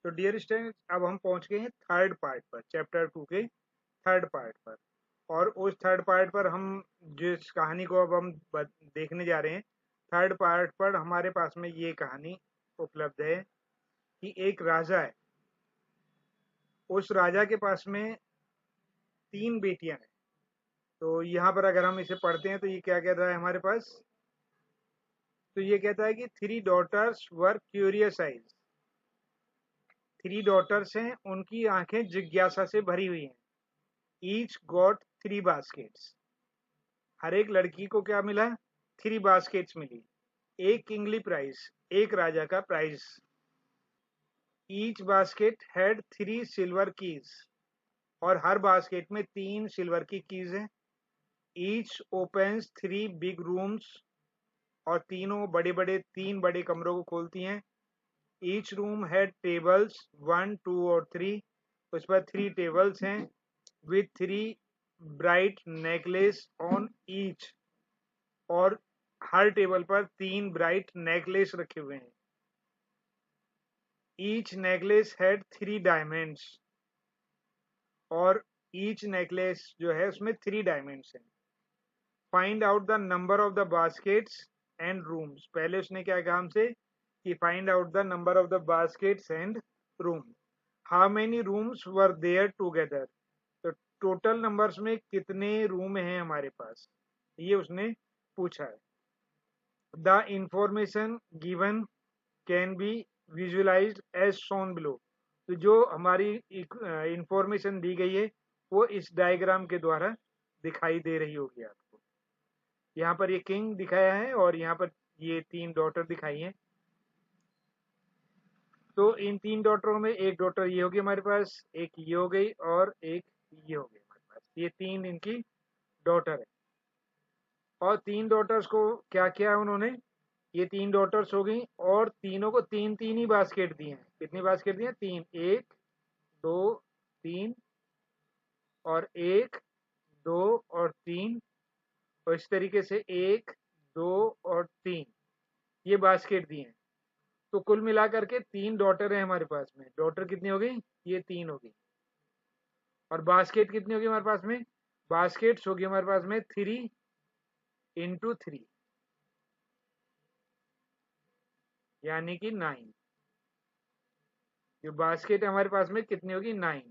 तो dear students, अब हम पहुंच गए हैं थर्ड पार्ट पर, चैप्टर 2 के थर्ड पार्ट पर। और उस थर्ड पार्ट पर हम जिस कहानी को अब हम देखने जा रहे हैं, थर्ड पार्ट पर हमारे पास में ये कहानी उपलब्ध है कि एक राजा है। उस राजा के पास में 3 बेटियां हैं। तो यहाँ पर अगर हम इसे पढ़ते हैं तो ये क्या कह रहा है हमारे पास, तो ये कहता है कि 3 डॉटर्स वर क्यूरियस आइज। 3 डॉटर्स हैं, उनकी आंखें जिज्ञासा से भरी हुई हैं। Each got 3 baskets. हर एक लड़की को क्या मिला, 3 बास्केट्स मिली। एक किंगली प्राइज, एक राजा का prize. Each basket had 3 silver keys. और हर बास्केट में 3 सिल्वर की कीज हैं। Each opens 3 big rooms. और तीनों बड़े बड़े 3 बड़े कमरों को खोलती हैं। ईच रूम हैड टेबल्स 1, 2 और 3। उस पर 3 टेबल्स हैं with 3 bright necklace on each. और हर टेबल पर 3 ब्राइट नेकलेस रखे हुए हैं। Each necklace had 3 diamonds. और ईच नेकलेस जो है उसमें 3 डायमंड्स हैं। Find out the number of the baskets and rooms. पहले उसने क्या कहा हमसे कि find out the number of the baskets and room. How many rooms were there together. तो टोटल नंबर्स में कितने रूम हैं हमारे पास, ये उसने पूछा है। The information given can be visualized as shown below. तो जो हमारी इंफॉर्मेशन दी गई है वो इस डायग्राम के द्वारा दिखाई दे रही होगी आपको। यहाँ पर ये किंग दिखाया है और यहाँ पर ये 3 डॉटर दिखाई हैं। तो इन 3 डॉटरों में एक डॉटर ये होगी हमारे पास, एक ये हो गई और एक ये हो गई हमारे पास। ये 3 इनकी डॉटर है। और 3 डॉटर्स को क्या किया उन्होंने, ये 3 डॉटर्स हो गई और तीनों को 3-3 ही बास्केट दी हैं। कितनी बास्केट दी हैं, 3, 1, 2, 3 और 1, 2 और 3। और इस तरीके से 1, 2 और 3 ये बास्केट दिए हैं। तो कुल मिलाकर के 3 डॉटर है हमारे पास में। डॉटर कितनी हो गई, ये 3 हो गई। और बास्केट कितनी होगी हमारे पास में, बास्केट्स होगी हमारे पास में 3 इंटू 3 यानी कि 9। जो बास्केट हमारे पास में कितनी होगी, 9।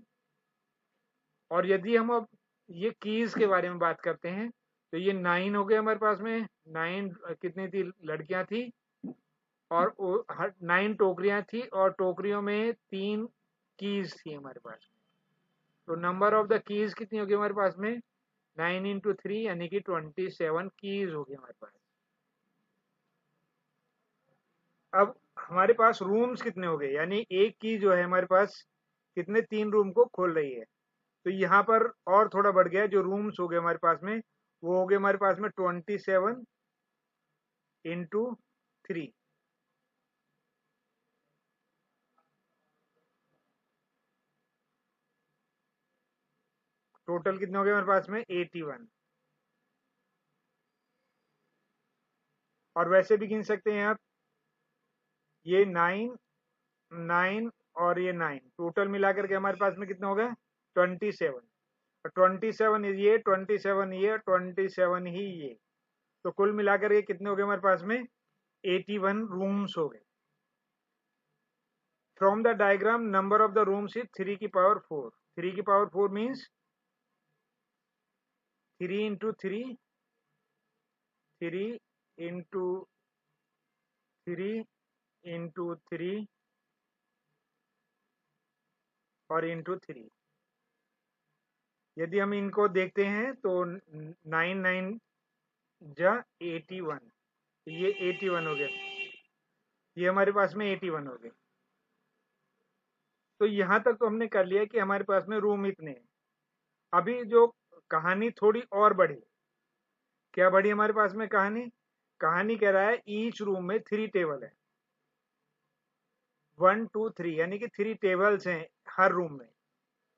और यदि हम अब ये कीज के बारे में बात करते हैं तो ये 9 हो गए हमारे पास में। 9 कितनी थी, लड़कियां थी। और 9 टोकरियां थी और टोकरियों में 3 कीज थी हमारे पास। तो नंबर ऑफ द कीज कितनी होगी हमारे पास में, 9 इंटू 3 यानी कि 27 कीज होगी हमारे पास। अब हमारे पास रूम्स कितने हो गए, यानी एक की जो है हमारे पास कितने, 3 रूम को खोल रही है। तो यहाँ पर और थोड़ा बढ़ गया, जो रूम्स हो गए हमारे पास में वो हो गए हमारे पास में 27 इंटू 3। टोटल कितने हो गए हमारे पास में, 81। और वैसे भी गिन सकते हैं आप, ये 9, 9 और ये 9 टोटल मिलाकर के हमारे पास में कितना होगा, 27। और 27 ये, 27 ये, 27 ही ये। तो कुल मिलाकर के कितने हो गए हमारे पास में, 81 रूम्स हो गए। From the diagram number of the rooms is 3 की पावर 4। 3 की power 4 means 3 into 3, 3 into 3 into 3 और इंटू 3। यदि हम इनको देखते हैं तो 9 9 जा 81, ये 81 हो गया। ये हमारे पास में 81 हो गए। तो यहाँ तक तो हमने कर लिया कि हमारे पास में रूम इतने हैं। अभी जो कहानी थोड़ी और बढ़ी, क्या बढ़ी हमारे पास में कहानी, कहानी कह रहा है ईच रूम में 3 टेबल है। 1, 2, 3 यानी कि 3 टेबल्स हैं हर रूम में।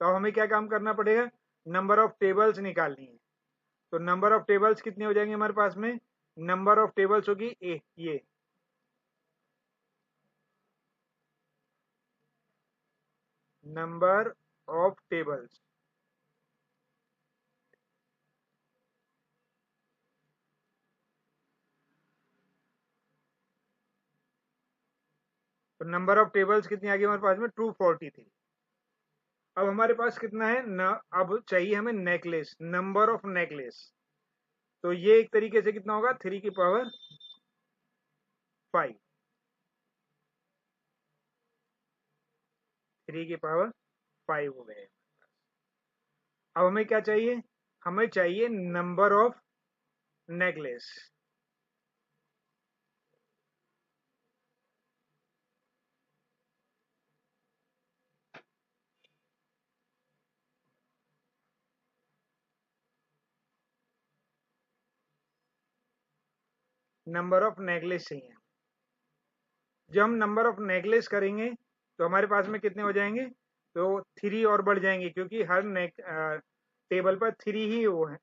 तो हमें क्या काम करना पड़ेगा, नंबर ऑफ टेबल्स निकालनी है। तो नंबर ऑफ टेबल्स कितने हो जाएंगे हमारे पास में, नंबर ऑफ टेबल्स होगी ये नंबर ऑफ टेबल्स। तो नंबर ऑफ टेबल्स कितनी आ गई हमारे पास में? 243। अब हमारे पास कितना है न? अब चाहिए हमें नेकलेस, नंबर ऑफ नेकलेस। तो ये एक तरीके से कितना होगा? 3 की पावर 5। 3 की पावर 5 हो गए। अब हमें क्या चाहिए? हमें चाहिए number of necklace. Number of necklace चाहिए। जब हम नंबर ऑफ नेकलेस करेंगे तो हमारे पास में कितने हो जाएंगे? तो 3 और बढ़ जाएंगे, क्योंकि हर टेबल पर 3 ही वो है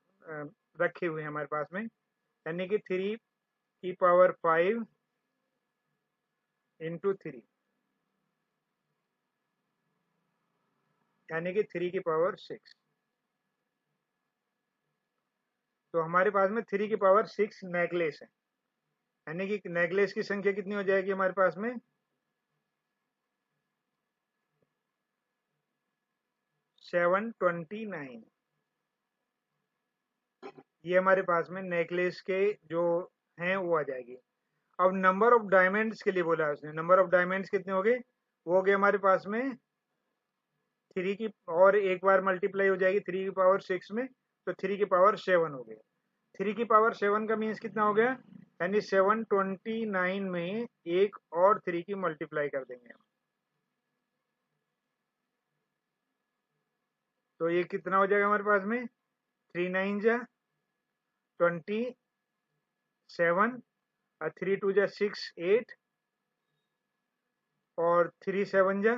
रखे हुए हैं हमारे पास में, यानी कि 3 की पावर 5 इंटू 3, यानी कि 3 की पावर 6। तो हमारे पास में 3 की पावर 6 नेकलेस है, यानी कि नेकलेस की संख्या कितनी हो जाएगी हमारे पास में? 729। ये हमारे पास में नेकलेस के जो हैं वो आ जाएगी। अब नंबर ऑफ डायमंड्स के लिए बोला है उसने, नंबर ऑफ डायमंड्स कितने हो गए? वो हो गए हमारे पास में 3 की, और एक बार मल्टीप्लाई हो जाएगी 3 की पावर 6 में, तो 3 की पावर 7 हो गए। 3 की पावर 7 का मीन्स कितना हो गया? यानी 729 में एक और 3 की मल्टीप्लाई कर देंगे हम, तो ये कितना हो जाएगा हमारे पास में? 3 9 जा 27, और 3 2 जा 6 8, और 3 7 जा,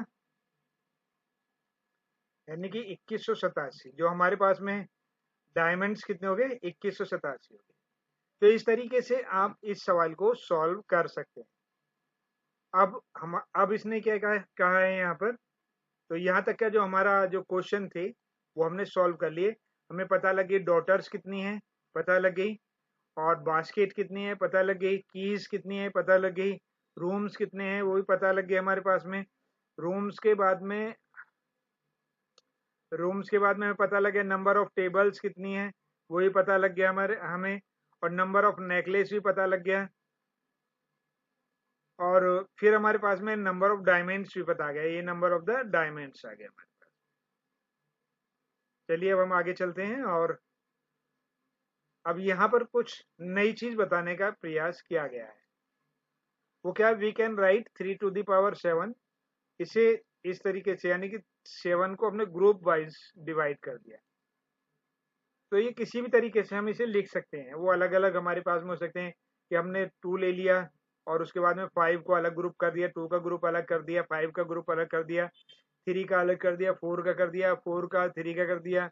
यानी कि 2187। जो हमारे पास में डायमंड्स कितने हो गए? 2187 हो गए। तो इस तरीके से आप इस सवाल को सॉल्व कर सकते हैं। अब इसने क्या कहा है यहाँ पर? तो यहाँ तक का जो हमारा जो क्वेश्चन थे वो हमने सॉल्व कर लिए। हमें पता लग गई डॉटर्स कितनी है, पता लग गई, और बास्केट कितनी है पता लग गई, कीज कितनी है पता लग गई, रूम्स कितने हैं वो भी पता लग गया हमारे पास में। रूम्स के बाद में रूम्स के बाद में हमें पता लग गया नंबर ऑफ टेबल्स कितनी है, वो भी पता लग गया हमें, और नंबर ऑफ नेकलेस भी पता लग गया, और फिर हमारे पास में नंबर ऑफ डायमंड्स भी पता गया। ये नंबर ऑफ द डायमंड्स आ गया हमारे पास। चलिए अब हम आगे चलते हैं, और अब यहाँ पर कुछ नई चीज बताने का प्रयास किया गया है। वो क्या? We can write 3 to the power 7। इसे इस तरीके से, यानी कि 7 को हमने ग्रुप वाइज डिवाइड कर दिया। तो ये किसी भी तरीके से हम इसे लिख सकते हैं, वो अलग अलग हमारे पास में हो सकते हैं कि हमने 2 ले लिया और उसके बाद में 5 को अलग ग्रुप कर दिया, 2 का ग्रुप अलग कर दिया, 5 का ग्रुप अलग कर दिया, 3 का अलग कर दिया, 4 का कर दिया, 4 का 3 का कर दिया।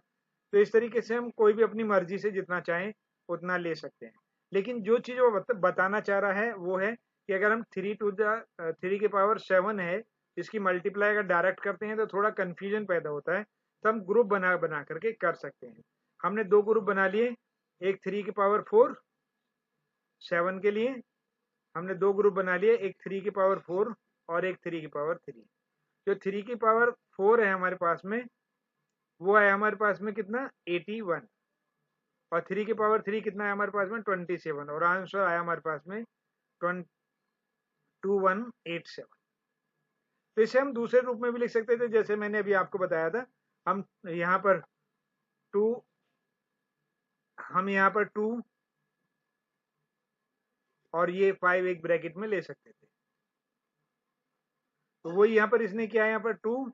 तो इस तरीके से हम कोई भी अपनी मर्जी से जितना चाहें उतना ले सकते हैं। लेकिन जो चीज़ वो बताना चाह रहा है वो है कि अगर हम 3 की पावर 7 है, इसकी मल्टीप्लाई अगर डायरेक्ट करते हैं तो थोड़ा कन्फ्यूजन पैदा होता है, तो हम ग्रुप बना बना करके कर सकते हैं। हमने 2 ग्रुप बना लिए, एक 3 की पावर 4 7 के लिए, हमने 2 ग्रुप बना लिए, एक 3 की पावर 4 और एक 3 की पावर 3। जो 3 की पावर 4 है हमारे पास में, वो है हमारे पास में कितना? 81, और 3 की पावर 3 कितना है हमारे पास में? 27, और आंसर आया हमारे पास में 2187। तो इसे हम दूसरे रूप में भी लिख सकते थे, जैसे मैंने अभी आपको बताया था। हम यहाँ पर 2 हम यहाँ पर 2 और ये 5 एक ब्रैकेट में ले सकते थे। तो वही यहाँ पर इसने किया, यहाँ पर 2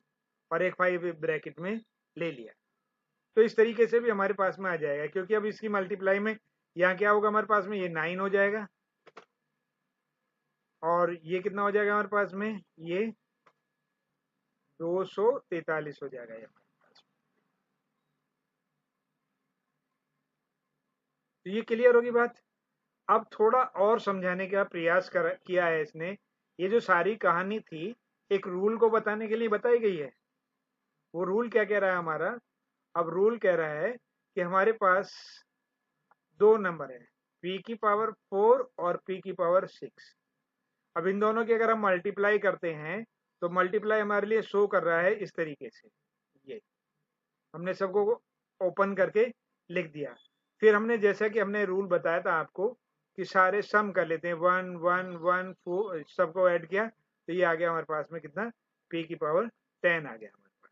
और एक 5 ब्रैकेट में ले लिया। तो इस तरीके से भी हमारे पास में आ जाएगा, क्योंकि अब इसकी मल्टीप्लाई में यहाँ क्या होगा हमारे पास में? ये 9 हो जाएगा, और ये कितना हो जाएगा हमारे पास में? ये 243 हो जाएगा ये हमारे पास। तो ये क्लियर होगी बात। अब थोड़ा और समझाने का प्रयास किया है इसने। ये जो सारी कहानी थी एक रूल को बताने के लिए बताई गई है। वो रूल क्या कह रहा है हमारा? अब रूल कह रहा है कि हमारे पास दो नंबर है, p की पावर 4 और p की पावर 6। अब इन दोनों की अगर हम मल्टीप्लाई करते हैं तो मल्टीप्लाई हमारे लिए शो कर रहा है इस तरीके से। ये हमने सबको ओपन करके लिख दिया। फिर हमने जैसा कि हमने रूल बताया था आपको कि सारे सम कर लेते हैं, 1 1 1 4 सबको ऐड किया तो ये आ गया हमारे पास में कितना, p की पावर 10 आ गया हमारे पास।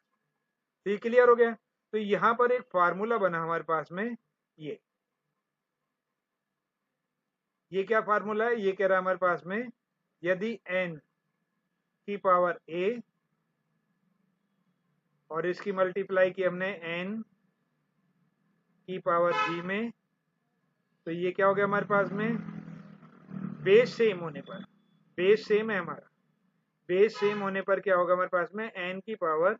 तो ये क्लियर हो गया। तो यहाँ पर एक फार्मूला बना हमारे पास में, ये क्या फार्मूला है? ये कह रहा है हमारे पास में यदि n की पावर a और इसकी मल्टीप्लाई की हमने n की पावर b में, तो ये क्या हो गया हमारे पास में, बेस सेम होने पर, बेस सेम है हमारा, बेस सेम होने पर क्या होगा हमारे पास में, n की पावर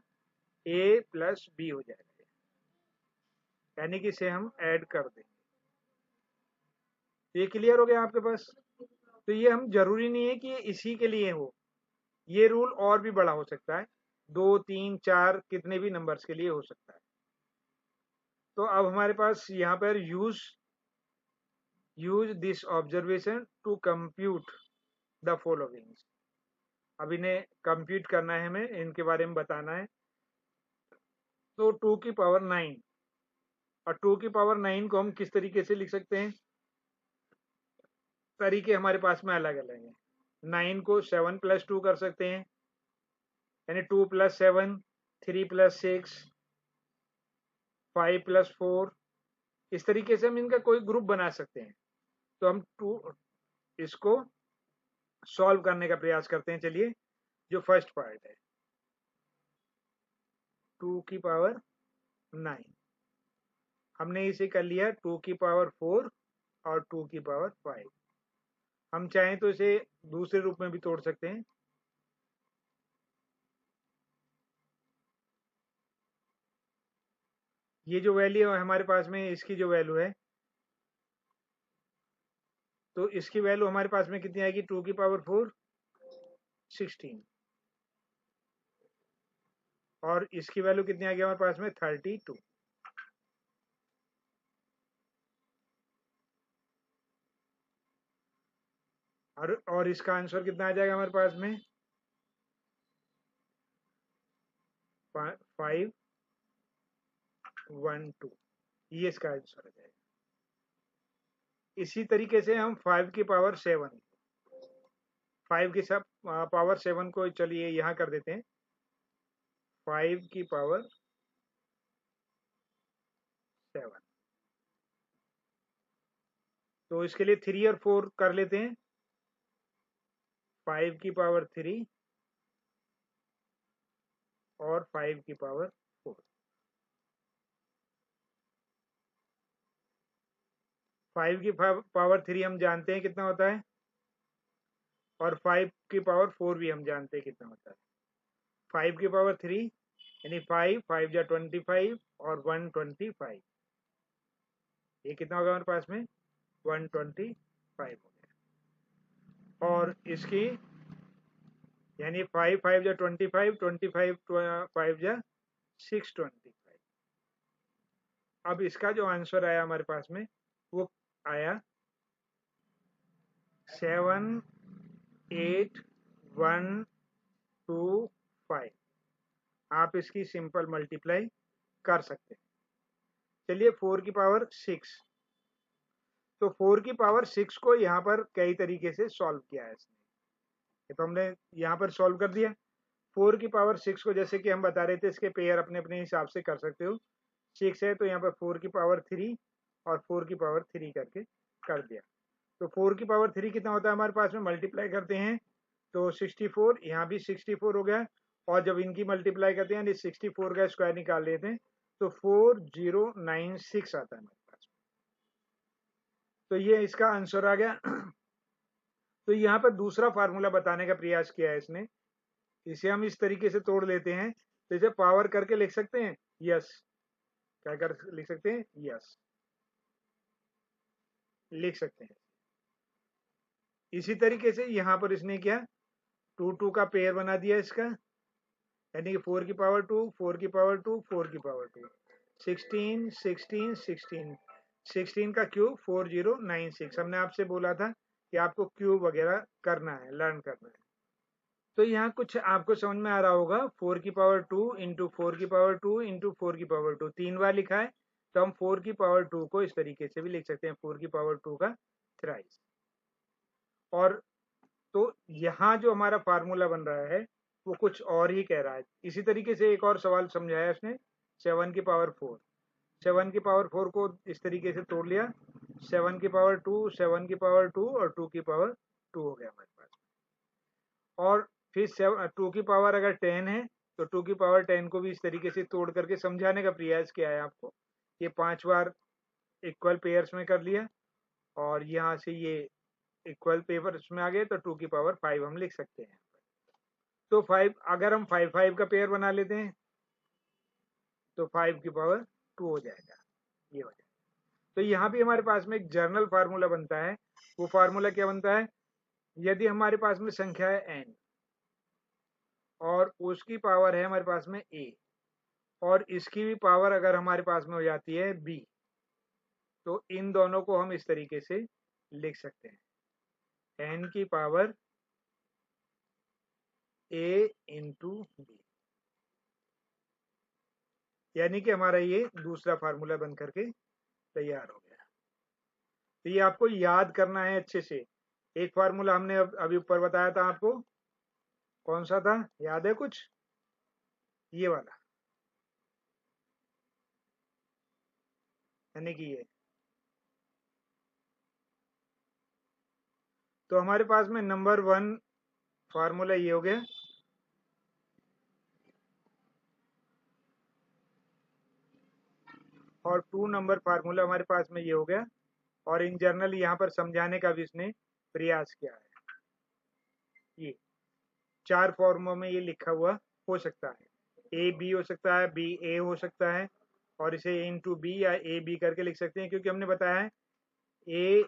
a प्लस b हो जाएगा, यानी कि इसे हम ऐड कर देंगे। ये क्लियर हो गया आपके पास? तो ये हम जरूरी नहीं है कि ये इसी के लिए हो, ये रूल और भी बड़ा हो सकता है, 2 3 4 कितने भी नंबर्स के लिए हो सकता है। तो अब हमारे पास यहाँ पर use this observation to compute the following. अब इन्हें कंप्यूट करना है, हमें इनके बारे में बताना है। तो 2 की पावर 9 और 2 की पावर 9 को हम किस तरीके से लिख सकते हैं? तरीके हमारे पास में अलग अलग हैं। 9 को 7 प्लस 2 कर सकते हैं, यानी 2 प्लस 7, 3 प्लस 6, 5 प्लस 4, इस तरीके से हम इनका कोई ग्रुप बना सकते हैं। तो हम इसको सॉल्व करने का प्रयास करते हैं। चलिए, जो फर्स्ट पार्ट है 2 की पावर 9, हमने इसे कर लिया 2 की पावर 4 और 2 की पावर 5। हम चाहें तो इसे दूसरे रूप में भी तोड़ सकते हैं। ये जो वैल्यू है हमारे पास में, इसकी जो वैल्यू है, तो इसकी वैल्यू हमारे पास में कितनी आएगी, 2 की पावर 4 16, और इसकी वैल्यू कितनी आ गई हमारे पास में, 32। और इसका आंसर कितना आ जाएगा हमारे पास में, 5 1 2, ये इसका आंसर आ जाएगा। इसी तरीके से हम 5 की पावर 7, 5 की सब पावर 7 को चलिए यहाँ कर देते हैं, 5 की पावर 7, तो इसके लिए 3 और 4 कर लेते हैं, 5 की पावर 3 और 5 की पावर 4। 5 की पावर 3 हम जानते हैं कितना होता है, और 5 की पावर 4 भी हम जानते हैं कितना होता है। 5 की पावर 3 यानी 5 5 जा 25 और 125, ये कितना होगा हमारे पास में, 125 हो गया। और इसकी यानी 5 5 जा 25, 25 5 जा 625। अब इसका जो आंसर आया हमारे पास में, वो आया 7 8 1 2 5। आप इसकी सिंपल मल्टीप्लाई कर सकते हैं। चलिए 4 की पावर 6, तो 4 की पावर 6 को यहाँ पर कई तरीके से सॉल्व किया है इसने, ये तो हमने यहाँ पर सॉल्व कर दिया। 4 की पावर 6 को जैसे कि हम बता रहे थे, इसके पेयर अपने अपने हिसाब से कर सकते हो। 6 है तो यहाँ पर 4 की पावर 3 और 4 की पावर 3 करके कर दिया। तो 4 की पावर 3 कितना होता है हमारे पास में, मल्टीप्लाई करते हैं तो 64, यहाँ भी 64 हो गया, और जब इनकी मल्टीप्लाई करते हैं 64 का स्क्वायर निकाल लेते हैं तो 4096 आता है हमारे पास। तो ये इसका आंसर आ गया। तो यहाँ पर दूसरा फार्मूला बताने का प्रयास किया है इसने, इसे हम इस तरीके से तोड़ लेते हैं, तो इसे पावर करके लिख सकते हैं, यस, क्या कर लिख सकते हैं, यस लिख सकते हैं। इसी तरीके से यहाँ पर इसने क्या, 2 2 का पेयर बना दिया इसका, यानी कि 4 की पावर 2, 4 की पावर 2, 4 की पावर 2, 16, 16, 16, 16 का क्यूब 4096। हमने आपसे बोला था कि आपको क्यूब वगैरह करना है, लर्न करना है। तो यहाँ कुछ आपको समझ में आ रहा होगा, 4 की पावर 2 इंटू 4 की पावर 2 इंटू 4 की पावर 2 तीन बार लिखा है, तो हम 4 की पावर 2 को इस तरीके से भी लिख सकते हैं, 4 की पावर 2 का थ्राइस। और तो यहाँ जो हमारा फार्मूला बन रहा है वो कुछ और ही कह रहा है। इसी तरीके से एक और सवाल समझाया उसने, 7 की पावर 4, 7 की पावर 4 को इस तरीके से तोड़ लिया, 7 की पावर 2, 7 की पावर 2 और 2 की पावर 2 हो गया हमारे पास। और फिर 2 की पावर अगर 10 है तो 2 की पावर 10 को भी इस तरीके से तोड़ करके समझाने का प्रयास किया है आपको। ये 5 बार इक्वल पेयर्स में कर लिया और यहाँ से ये इक्वल पेयर्स में आ गए, तो 2 की पावर 5 हम लिख सकते हैं। तो 5 अगर हम 5 5 का पेयर बना लेते हैं तो 5 की पावर 2 हो जाएगा, ये हो जाएगा। तो यहाँ भी हमारे पास में एक जर्नल फार्मूला बनता है। वो फार्मूला क्या बनता है, यदि हमारे पास में संख्या है n और उसकी पावर है हमारे पास में a और इसकी भी पावर अगर हमारे पास में हो जाती है b, तो इन दोनों को हम इस तरीके से लिख सकते हैं, n की पावर a इंटू बी। यानी कि हमारा ये दूसरा फार्मूला बन करके तैयार हो गया। तो ये आपको याद करना है अच्छे से। एक फार्मूला हमने अभी ऊपर बताया था आपको, कौन सा था, याद है कुछ, ये वाला, यानी कि ये। तो हमारे पास में नंबर 1 फार्मूला ये हो गया, और 2 नंबर फार्मूला हमारे पास में ये हो गया। और इन जनरल यहाँ पर समझाने का भी इसने प्रयास किया है। ये 4 फॉर्मों में ये लिखा हुआ हो सकता है, ए बी हो सकता है, बी ए हो सकता है, और इसे ए इंटू बी या ए बी करके लिख सकते हैं, क्योंकि हमने बताया है ए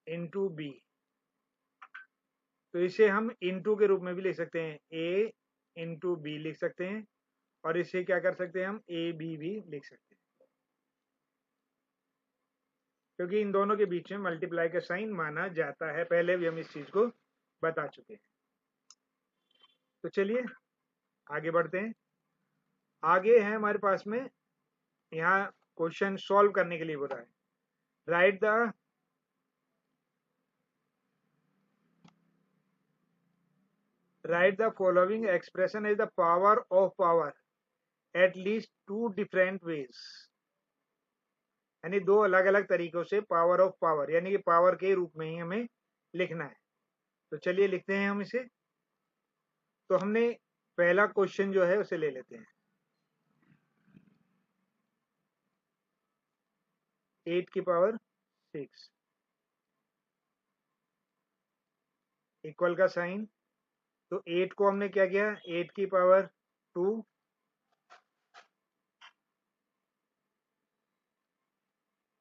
इंटू बी। तो इसे हम इंटू के रूप में भी लिख सकते हैं, ए इंटू बी लिख सकते हैं, और इसे क्या कर सकते हैं, हम ए बी भी लिख सकते हैं, क्योंकि इन दोनों के बीच में मल्टीप्लाई का साइन माना जाता है। पहले भी हम इस चीज को बता चुके हैं। तो चलिए आगे बढ़ते हैं। आगे है हमारे पास में, यहाँ क्वेश्चन सॉल्व करने के लिए बोला है, right the following expression is the power of power at least 2 different ways. यानी 2 अलग अलग तरीकों से पावर ऑफ पावर, यानी कि पावर के रूप में ही हमें लिखना है। तो चलिए लिखते हैं हम इसे। तो हमने पहला क्वेश्चन जो है उसे ले लेते हैं, 8 की पावर 6 इक्वल का साइन। तो 8 को हमने क्या किया, 8 की पावर 2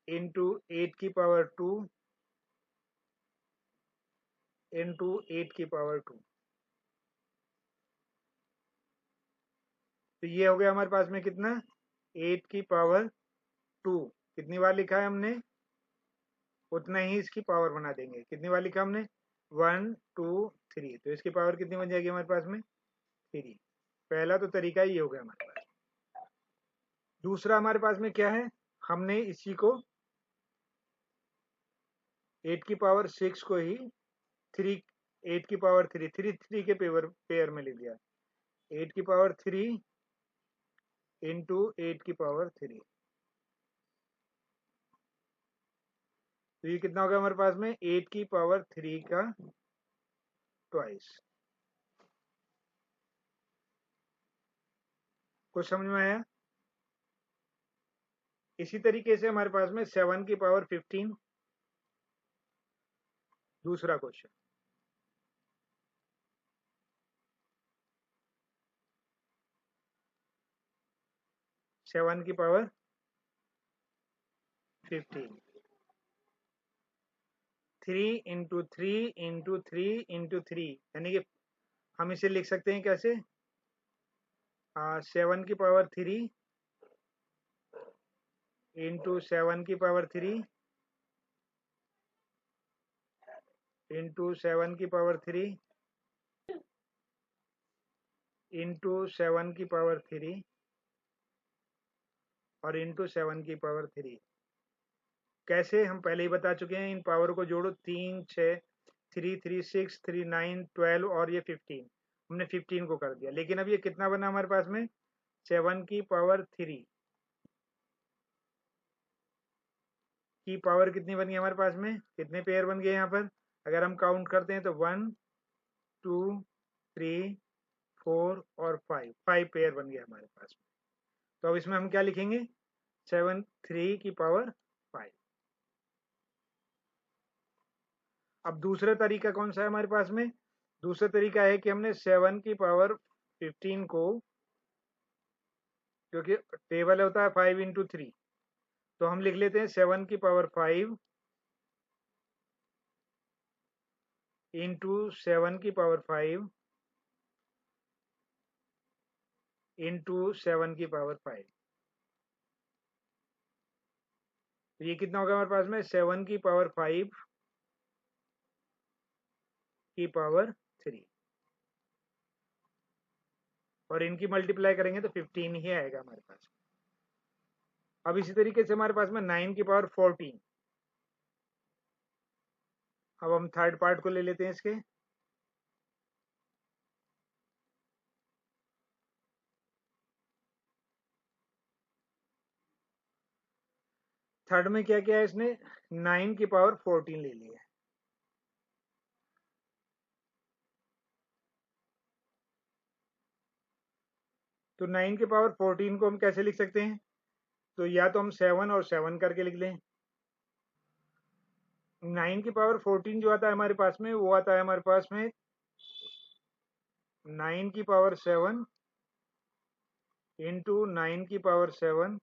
इंटू 8 की पावर 2 इंटू 8 की पावर 2। तो ये हो गया हमारे पास में कितना, 8 की पावर 2। कितनी बार लिखा है हमने, उतना ही इसकी पावर बना देंगे। कितनी बार लिखा हमने, 1 2 3, तो इसकी पावर कितनी बन जाएगी हमारे पास में, 3। पहला तो तरीका ये हो गया हमारे पास। दूसरा हमारे पास में क्या है, हमने इसी को 8 की पावर 6 को ही 3, 8 की पावर 3 3 3 के पेयर में लिख दिया, 8 की पावर 3 इंटू 8 की पावर 3। तो ये कितना हो गया हमारे पास में, 8 की पावर 3 का ट्वाइस। कुछ समझ में आया। इसी तरीके से हमारे पास में 7 की पावर 15, दूसरा क्वेश्चन, 7 की पावर 15, 3 इंटू 3 इंटू 3 इंटू 3, यानी कि हम इसे लिख सकते हैं कैसे, 7 की पावर 3 इंटू 7 की पावर 3 इंटू 7 की पावर 3 इंटू 7 की पावर 3 और इंटू 7 की पावर 3। कैसे, हम पहले ही बता चुके हैं। इन पावर को जोड़ो, 3 6 3 3 6 3 9 12 और ये 15। हमने 15 को कर दिया, लेकिन अब ये कितना बना हमारे पास में, 7 की पावर 3 की पावर कितनी बनी हमारे पास में, कितने पेयर बन गए यहाँ पर। अगर हम काउंट करते हैं तो 1 2 3 4 और 5 पेयर बन गए हमारे पास में। तो अब इसमें हम क्या लिखेंगे, 7 3 की पावर 5। अब दूसरा तरीका कौन सा है हमारे पास में, दूसरा तरीका है कि हमने 7 की पावर 15 को, क्योंकि टेबल होता है 5 × 3, तो हम लिख लेते हैं 7 की पावर 5 इंटू 7 की पावर 5 इंटू 7 की पावर 5। तो ये कितना होगा हमारे पास में, 7 की पावर 5 की पावर 3, और इनकी मल्टीप्लाई करेंगे तो 15 ही आएगा हमारे पास। अब इसी तरीके से हमारे पास में 9 की पावर 14। अब हम थर्ड पार्ट को ले लेते हैं इसके। थर्ड में क्या किया है इसने, 9 की पावर 14 ले लिया है। तो 9 की पावर 14 को हम कैसे लिख सकते हैं, तो या तो हम 7 और 7 करके लिख लें। 9 की पावर 14 जो आता है हमारे पास में, वो आता है हमारे पास में 9 की पावर 7 इंटू 9 की पावर 7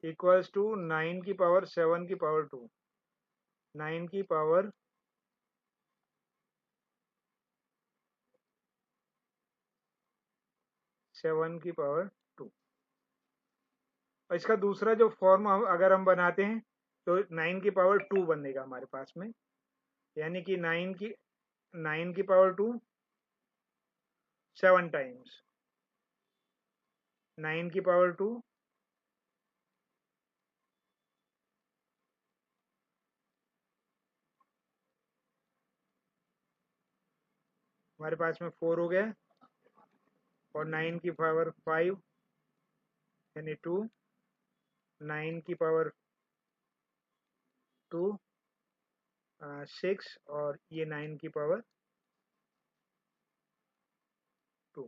इक्वल्स टू 9 की पावर 7 की पावर 2। 9 की पावर 7 की पावर 2। और इसका दूसरा जो फॉर्म अगर हम बनाते हैं तो 9 की पावर 2 बनेगा हमारे पास में, यानी कि 9 की पावर 2 7 टाइम्स 9 की पावर 2 हमारे पास में 4 हो गया, और 9 की पावर 5 यानी 2, 9 की पावर 2 6, और ये 9 की पावर 2।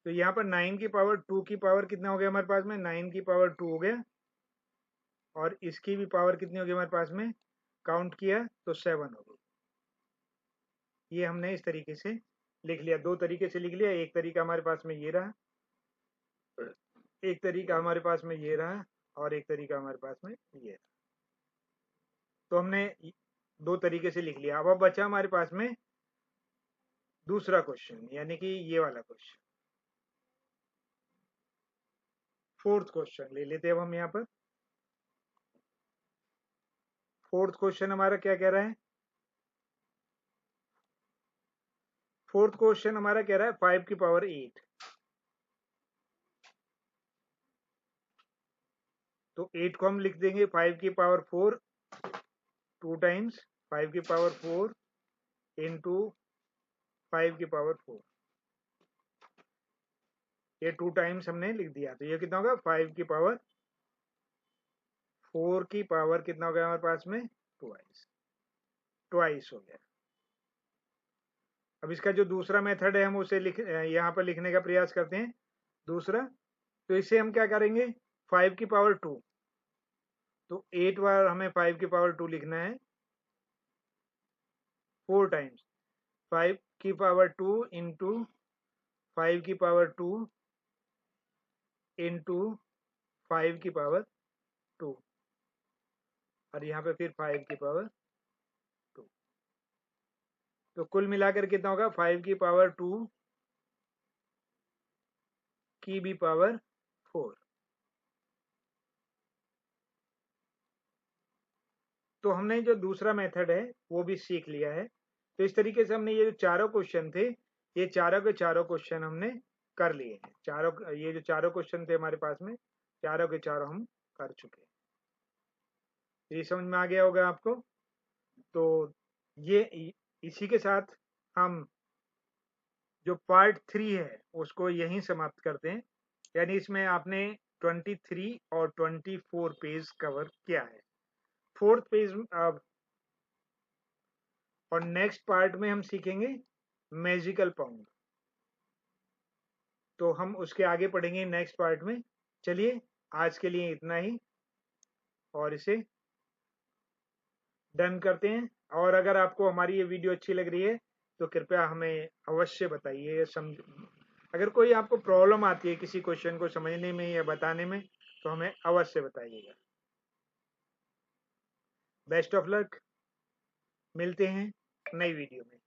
तो यहाँ पर 9 की पावर 2 की पावर कितना हो गया हमारे पास में, 9 की पावर 2 हो गया, और इसकी भी पावर कितनी हो गई हमारे पास में, काउंट किया तो 7 हो गई। ये हमने इस तरीके से लिख लिया, दो तरीके से लिख लिया। एक तरीका हमारे पास में ये रहा, एक तरीका हमारे पास में ये रहा, और एक तरीका हमारे पास में ये रहा। तो हमने दो तरीके से लिख लिया। अब बचा हमारे पास में दूसरा क्वेश्चन, यानी कि ये वाला क्वेश्चन, फोर्थ क्वेश्चन ले लेते हैं अब हम यहाँ पर। फोर्थ क्वेश्चन हमारा क्या कह रहा है, फोर्थ क्वेश्चन हमारा कह रहा है 5 की पावर 8। तो 8 को हम लिख देंगे 5 की पावर 4 2 टाइम्स, 5 की पावर 4 इंटू 5 की पावर 4, ये 2 टाइम्स हमने लिख दिया। तो ये कितना होगा, 5 की पावर 4 की पावर कितना हो गया हमारे पास में, ट्वाइस, ट्वाइस हो गया। अब इसका जो दूसरा मेथड है हम उसे यहाँ पर लिखने का प्रयास करते हैं। दूसरा, तो इसे हम क्या करेंगे, 5 की पावर 2, तो 8 बार हमें 5 की पावर 2 लिखना है, 4 टाइम्स 5 की पावर 2 इंटू 5 की पावर 2 इंटू 5 की पावर 2, और यहाँ पे फिर 5 की पावर 2। तो कुल मिलाकर कितना होगा 5 की पावर 2 की भी पावर 4। तो हमने जो दूसरा मेथड है वो भी सीख लिया है। तो इस तरीके से हमने ये जो चारों क्वेश्चन थे, ये चारों के चारों क्वेश्चन हमने कर लिए हैं। चारों ये जो चारों क्वेश्चन थे हमारे पास में, चारों के चारों हम कर चुके हैं। ये समझ में आ गया होगा आपको। तो ये इसी के साथ हम जो पार्ट 3 है उसको यहीं समाप्त करते हैं। यानी इसमें आपने 23 और 24 पेज कवर किया है। फोर्थ पेज अब और नेक्स्ट पार्ट में हम सीखेंगे मैजिकल पाउंड। तो हम उसके आगे पढ़ेंगे नेक्स्ट पार्ट में। चलिए आज के लिए इतना ही और इसे डन करते हैं। और अगर आपको हमारी ये वीडियो अच्छी लग रही है तो कृपया हमें अवश्य बताइए। अगर कोई आपको प्रॉब्लम आती है किसी क्वेश्चन को समझने में या बताने में तो हमें अवश्य बताइएगा। बेस्ट ऑफ लक, मिलते हैं नई वीडियो में।